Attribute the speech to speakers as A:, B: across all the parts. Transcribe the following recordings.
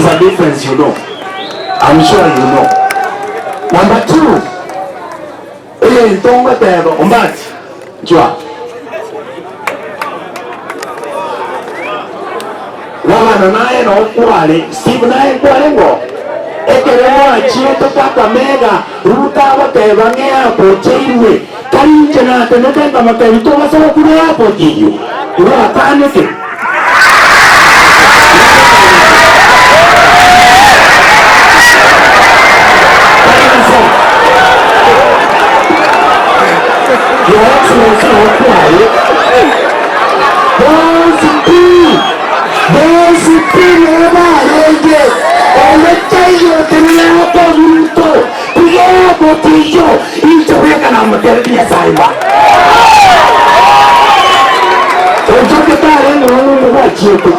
A: a difference, you know. I'm sure you know. Number two, Ntonga Teba, Umbati, Jua. Wama naye na okuwale, Steve naye kuwale ngo. Ekeremo achieto paka mega, ruta wateba ngea pochewe. Kali na teneka makaitu wasoko kule hapo kiyo. Uwa kaneke. Your Excellency Okwale, Bosi Neba Lege, Oleteyo Teniapo Ruto, Piapo Tijo, Intoweka na Materpia Saima. Ojoke tare no no wachieko.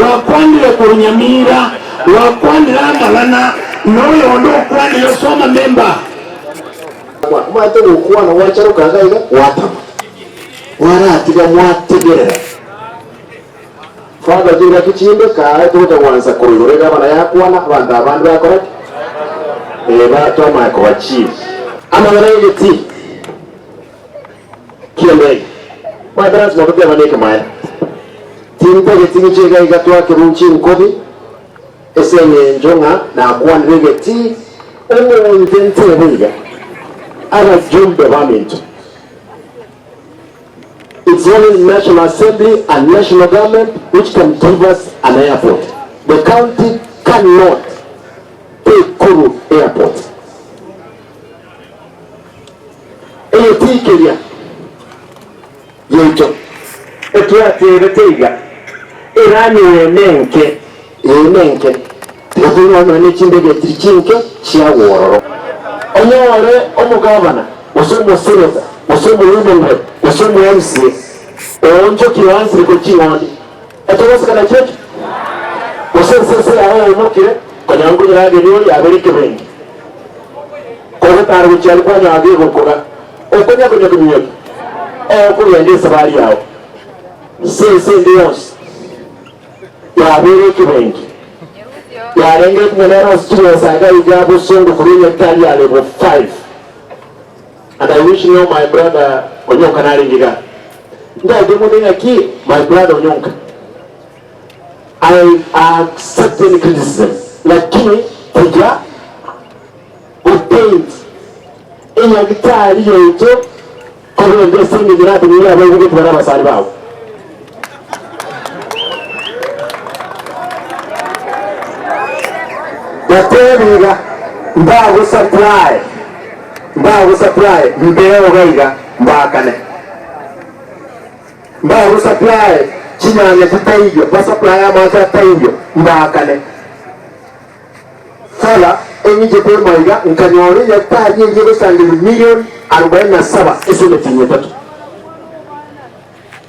A: Wakwandile kunyamira, wakwandila malana, noyo ndo kwandile soma memba.
B: Mwate ukuwa na wacharo kagaiga watama. Waratiga mwategerera. Fada jira kichimbe kae tuta wanza kururega bana yakwana banda abantu bakora. Bato mako wachi. Amagarege ti. Kiende. Madras mo kwa maneke maya. Tinta getini chega igatwa kirunchi nkodi esenye njonga na kwan regeti omo intente biga ara jumbe baminto. It's only National Assembly and national government which can give us an airport. The county cannot take Kuru Airport. Tikelia yeto etwatebeteiga irani wenenke tukunono n'ekindege tikинke kyaworo onyore omugabana osomo sereza osomo lumbe osomo MC onjo kiwanzire ko kiwandi etobosika checho osensese aho mukire kanyangu yage niyo yabereke bengi ko taru cyari kwa nyage gokoga okonya konya kunyo kuyende sabari yawo sese ndios yabereke bengi yarenge kumera studio saga igabo songo kuri hectare ya level 5. And I wish you know my brother Onyonka naringiga ndade munenga ki my brother Onyonka I accept any criticism lakini kuja upaint enya gitari yoto kwa ndio singi dirati ni ya wewe kwa basari bao Yateriga mbago supply mbeo gaiga mbakane mbago supply chinyanya tutaiyo ba supply amasa taiyo mbakane sala enije por maiga nkanyori yataje yego sangili milioni 47 eseletinye tatu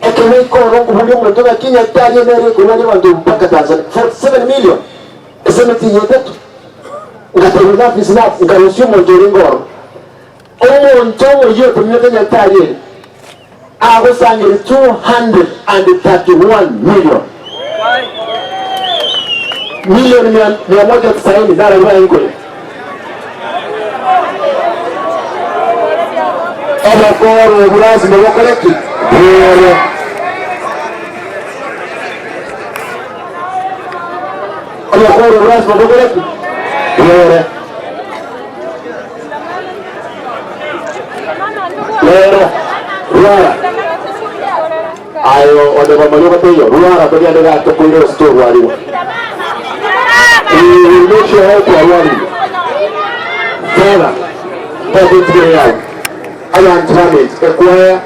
B: ekene ko rongo buli muntu gakinya taje nere kunani bantu mpaka Tanzania 47 million eseletinye tatu ngateruna fisna ngarusio mojoringoro omuntu oyo tumyekenya tari agusangire 231 million ya moja kusaini zara iwa ingole koro burazi mwakoleki bere koro burazi mwakoleki bere Ruara ayo ode bamayo bateyo ruara bali adega tokoiro store waliwo Illusion help you already. Father, help it to get out. I want to have it. Acquire.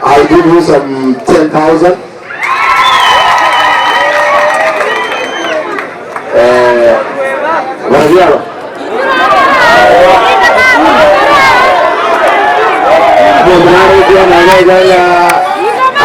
B: I'll give you some 10,000. Whatever. Well,